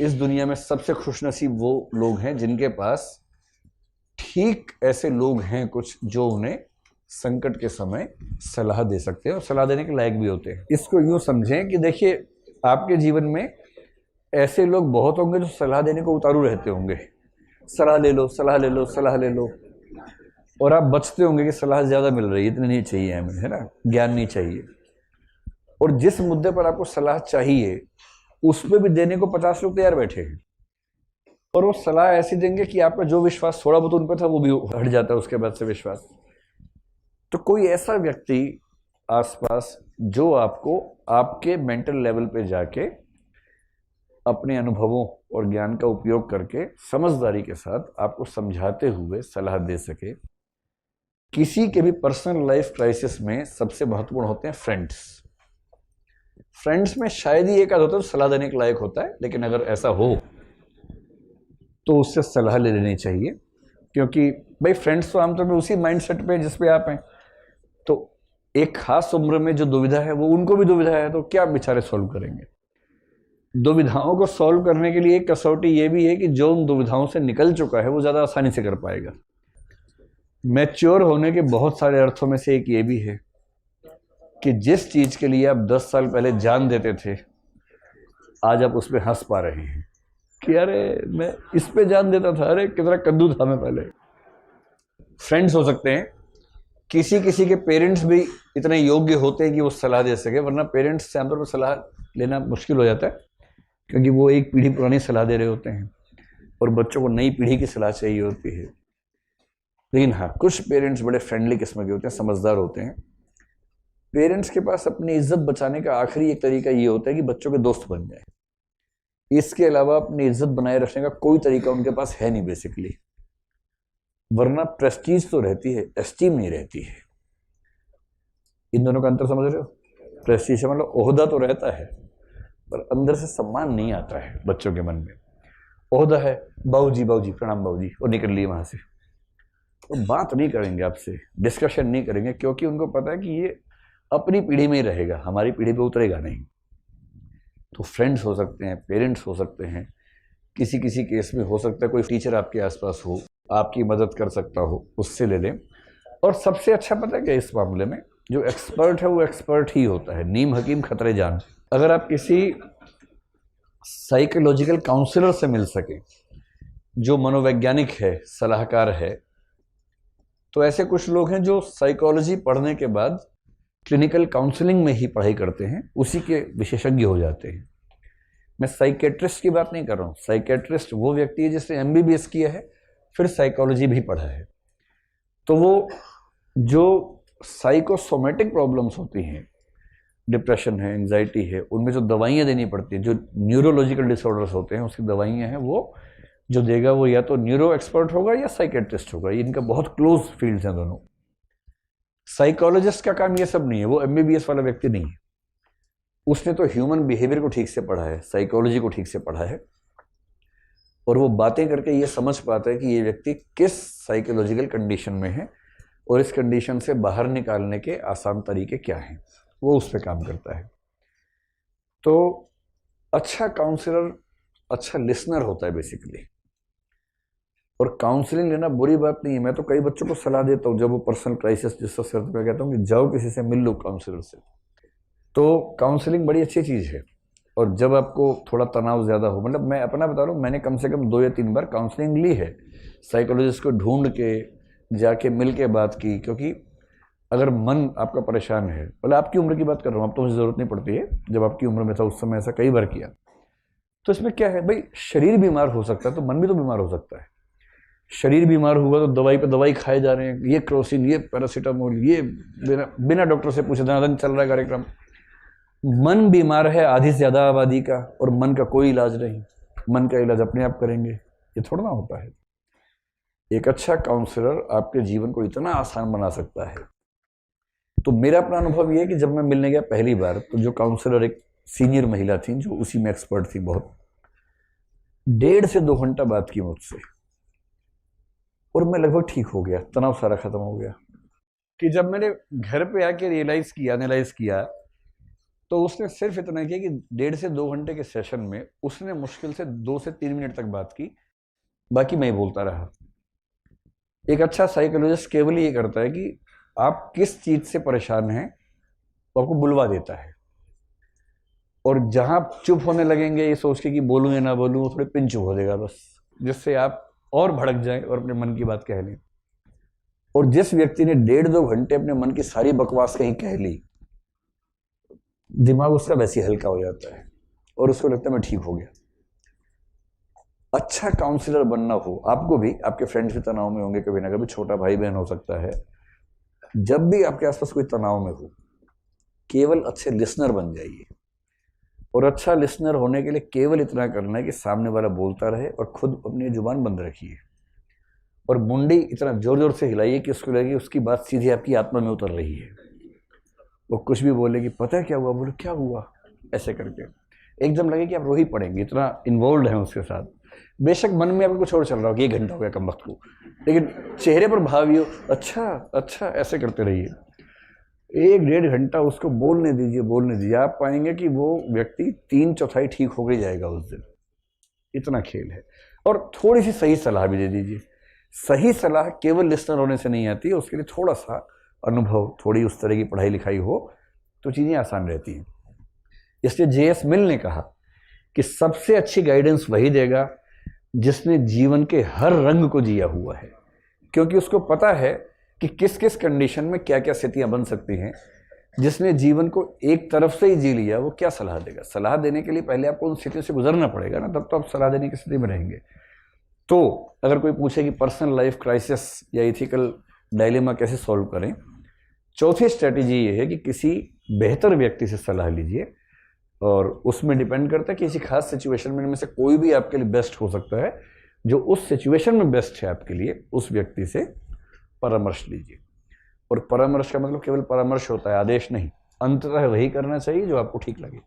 इस दुनिया में सबसे खुशनसीब वो लोग हैं जिनके पास ठीक ऐसे लोग हैं कुछ जो उन्हें संकट के समय सलाह दे सकते हैं और सलाह देने के लायक भी होते हैं। इसको यूं समझें कि देखिए, आपके जीवन में ऐसे लोग बहुत होंगे जो सलाह देने को उतारू रहते होंगे, सलाह ले लो, सलाह ले लो, सलाह ले लो, और आप बचते होंगे कि सलाह ज़्यादा मिल रही है, इतनी नहीं चाहिए हमें, है ना, ज्ञान नहीं चाहिए। और जिस मुद्दे पर आपको सलाह चाहिए उस पर भी देने को 50 लोग तैयार बैठे हैं, और वो सलाह ऐसी देंगे कि आपका जो विश्वास थोड़ा बहुत उन पर था वो भी हट जाता है उसके बाद से विश्वास। तो कोई ऐसा व्यक्ति आसपास जो आपको आपके मेंटल लेवल पे जाके अपने अनुभवों और ज्ञान का उपयोग करके समझदारी के साथ आपको समझाते हुए सलाह दे सके। किसी के भी पर्सनल लाइफ क्राइसिस में सबसे महत्वपूर्ण होते हैं फ्रेंड्स। फ्रेंड्स में शायद ही एक आध होता है तो सलाह देने के लायक होता है, लेकिन अगर ऐसा हो तो उससे सलाह ले लेनी चाहिए, क्योंकि भाई फ्रेंड्स तो आमतौर पर उसी माइंडसेट पे जिस पे आप हैं। तो एक खास उम्र में जो दुविधा है वो उनको भी दुविधा है, तो क्या बेचारे सॉल्व करेंगे। दुविधाओं को सॉल्व करने के लिए एक कसौटी ये भी है कि जो उन दुविधाओं से निकल चुका है वो ज़्यादा आसानी से कर पाएगा। मैच्योर होने के बहुत सारे अर्थों में से एक ये भी है कि जिस चीज़ के लिए आप 10 साल पहले जान देते थे, आज आप उस पर हंस पा रहे हैं कि अरे मैं इस पे जान देता था, अरे कितना कद्दू था मैं पहले। फ्रेंड्स हो सकते हैं, किसी किसी के पेरेंट्स भी इतने योग्य होते हैं कि वो सलाह दे सके, वरना पेरेंट्स से आमतौर पर सलाह लेना मुश्किल हो जाता है, क्योंकि वो एक पीढ़ी पुरानी सलाह दे रहे होते हैं और बच्चों को नई पीढ़ी की सलाह चाहिए होती है। लेकिन हाँ, कुछ पेरेंट्स बड़े फ्रेंडली किस्म के होते हैं, समझदार होते हैं। पेरेंट्स के पास अपनी इज्जत बचाने का आखिरी एक तरीका ये होता है कि बच्चों के दोस्त बन जाए। इसके अलावा अपनी इज्जत बनाए रखने का कोई तरीका उनके पास है नहीं बेसिकली, वरना प्रेस्टीज तो रहती है, एस्टीम नहीं रहती है। इन दोनों का अंतर समझ रहे हो? प्रेस्टीज मतलब ओहदा तो रहता है पर अंदर से सम्मान नहीं आता है बच्चों के मन में। ओहदा है, बाबूजी बाबूजी प्रणाम बाबूजी, और निकल लिए वहां से, तो बात नहीं करेंगे आपसे, डिस्कशन नहीं करेंगे, क्योंकि उनको पता है कि ये अपनी पीढ़ी में ही रहेगा, हमारी पीढ़ी पे उतरेगा नहीं। तो फ्रेंड्स हो सकते हैं, पेरेंट्स हो सकते हैं, किसी किसी केस में हो सकता है कोई टीचर आपके आसपास हो, आपकी मदद कर सकता हो, उससे ले लें। और सबसे अच्छा पता है क्या, इस मामले में जो एक्सपर्ट है वो एक्सपर्ट ही होता है, नीम हकीम खतरे जान। अगर आप किसी साइकोलॉजिकल काउंसलर से मिल सके जो मनोवैज्ञानिक है, सलाहकार है, तो ऐसे कुछ लोग हैं जो साइकोलॉजी पढ़ने के बाद क्लिनिकल काउंसलिंग में ही पढ़ाई करते हैं, उसी के विशेषज्ञ हो जाते हैं। मैं साइकेट्रिस्ट की बात नहीं कर रहा हूँ। साइकेट्रिस्ट वो व्यक्ति है जिसने MBBS किया है फिर साइकोलॉजी भी पढ़ा है। तो वो जो साइकोसोमेटिक प्रॉब्लम्स होती हैं, डिप्रेशन है, एंजाइटी है, उनमें जो दवाइयाँ देनी पड़ती हैं, जो न्यूरोलॉजिकल डिसऑर्डर्स होते हैं उसकी दवाइयाँ हैं, वो जो देगा वो या तो न्यूरो एक्सपर्ट होगा या साइकेट्रिस्ट होगा। इनका बहुत क्लोज फील्ड्स हैं दोनों। साइकोलॉजिस्ट का काम ये सब नहीं है, वो MBBS वाला व्यक्ति नहीं है। उसने तो ह्यूमन बिहेवियर को ठीक से पढ़ा है, साइकोलॉजी को ठीक से पढ़ा है, और वो बातें करके ये समझ पाता है कि ये व्यक्ति किस साइकोलॉजिकल कंडीशन में है और इस कंडीशन से बाहर निकालने के आसान तरीके क्या हैं, वो उस पर काम करता है। तो अच्छा काउंसलर अच्छा लिसनर होता है बेसिकली। और काउंसलिंग लेना बुरी बात नहीं है। मैं तो कई बच्चों को सलाह देता हूँ, जब वो पर्सनल क्राइसिस जिससे सिर पे, कहता हूँ कि जाओ किसी से मिल लो, काउंसलर से। तो काउंसलिंग बड़ी अच्छी चीज़ है। और जब आपको थोड़ा तनाव ज़्यादा हो, मतलब मैं अपना बता रहा हूँ, मैंने कम से कम 2 या 3 बार काउंसलिंग ली है, साइकोलॉजिस्ट को ढूंढ के जाके मिल के बात की। क्योंकि अगर मन आपका परेशान है, मतलब आपकी उम्र की बात कर रहा हूँ, अब तो मुझे ज़रूरत नहीं पड़ती है, जब आपकी उम्र में था उस समय ऐसा कई बार किया। तो इसमें क्या है भाई, शरीर बीमार हो सकता है तो मन भी तो बीमार हो सकता है। शरीर बीमार हुआ तो दवाई पे दवाई खाए जा रहे हैं, ये क्रोसिन, ये पैरासीटामोल, ये बिना डॉक्टर से पूछे धनाधन चल रहा है कार्यक्रम। मन बीमार है आधी से ज़्यादा आबादी का, और मन का कोई इलाज नहीं, मन का इलाज अपने आप करेंगे, ये थोड़ा ना होता है। एक अच्छा काउंसलर आपके जीवन को इतना आसान बना सकता है। तो मेरा अपना अनुभव ये है कि जब मैं मिलने गया पहली बार, तो जो काउंसलर एक सीनियर महिला थी जो उसी में एक्सपर्ट थी, बहुत 1.5 से 2 घंटा बात की मुझसे, और मैं लगभग ठीक हो गया, तनाव सारा खत्म हो गया। कि जब मैंने घर पे आके रियलाइज किया, एनालाइज किया तो उसने सिर्फ इतना किया कि 1.5 से 2 घंटे के सेशन में उसने मुश्किल से 2 से 3 मिनट तक बात की, बाकी मैं ही बोलता रहा। एक अच्छा साइकोलॉजिस्ट केवल ये करता है कि आप किस चीज से परेशान हैं तो आपको बुलवा देता है, और जहां चुप होने लगेंगे ये सोच के कि बोलूं या ना बोलूं, वो थोड़े पिन चुप हो जाएगा बस, जिससे आप और भड़क जाएं और अपने मन की बात कह लें। और जिस व्यक्ति ने 1.5-2 घंटे अपने मन की सारी बकवास कहीं कह ली, दिमाग उसका वैसे ही हल्का हो जाता है और उसको लगता है मैं ठीक हो गया। अच्छा काउंसलर बनना हो आपको भी, आपके फ्रेंड्स भी तनाव में होंगे कभी ना कभी, छोटा भाई बहन हो सकता है। जब भी आपके आसपास कोई तनाव में हो, केवल अच्छे लिसनर बन जाइए। और अच्छा लिसनर होने के लिए केवल इतना करना है कि सामने वाला बोलता रहे और खुद अपनी जुबान बंद रखिए, और मुंडी इतना जोर जोर से हिलाइए कि उसको लगे उसकी बात सीधे आपकी आत्मा में उतर रही है। वो कुछ भी बोलेगी, पता है क्या हुआ, बोलो क्या हुआ, ऐसे करके एकदम लगे कि आप रो ही पड़ेंगे, इतना इन्वॉल्व है उसके साथ। बेशक मन में आपको कुछ और चल रहा हो कि 1 घंटा हो गया कम वक्त को, लेकिन चेहरे पर भाव ही हो, अच्छा अच्छा, ऐसे करते रहिए। 1-1.5 घंटा उसको बोलने दीजिए, बोलने दीजिए। आप पाएंगे कि वो व्यक्ति 3/4 ठीक हो गई जाएगा उस दिन। इतना खेल है। और थोड़ी सी सही सलाह भी दे दीजिए। सही सलाह केवल लिसनर होने से नहीं आती है, उसके लिए थोड़ा सा अनुभव, थोड़ी उस तरह की पढ़ाई लिखाई हो तो चीज़ें आसान रहती हैं। इसलिए जे.एस. मिल ने कहा कि सबसे अच्छी गाइडेंस वही देगा जिसने जीवन के हर रंग को जिया हुआ है, क्योंकि उसको पता है कि किस किस कंडीशन में क्या क्या स्थितियां बन सकती हैं। जिसने जीवन को एक तरफ से ही जी लिया वो क्या सलाह देगा। सलाह देने के लिए पहले आपको उन स्थितियों से गुजरना पड़ेगा ना, तब तो आप सलाह देने की स्थिति में रहेंगे। तो अगर कोई पूछे कि पर्सनल लाइफ क्राइसिस या इथिकल डायलेमा कैसे सॉल्व करें, चौथी स्ट्रेटेजी ये है कि किसी बेहतर व्यक्ति से सलाह लीजिए, और उसमें डिपेंड करता है कि किसी खास सिचुएशन में इनमें से कोई भी आपके लिए बेस्ट हो सकता है। जो उस सिचुएशन में बेस्ट है आपके लिए, उस व्यक्ति से परामर्श लीजिए। और परामर्श का मतलब केवल परामर्श होता है, आदेश नहीं। अंततः वही करना चाहिए जो आपको ठीक लगे।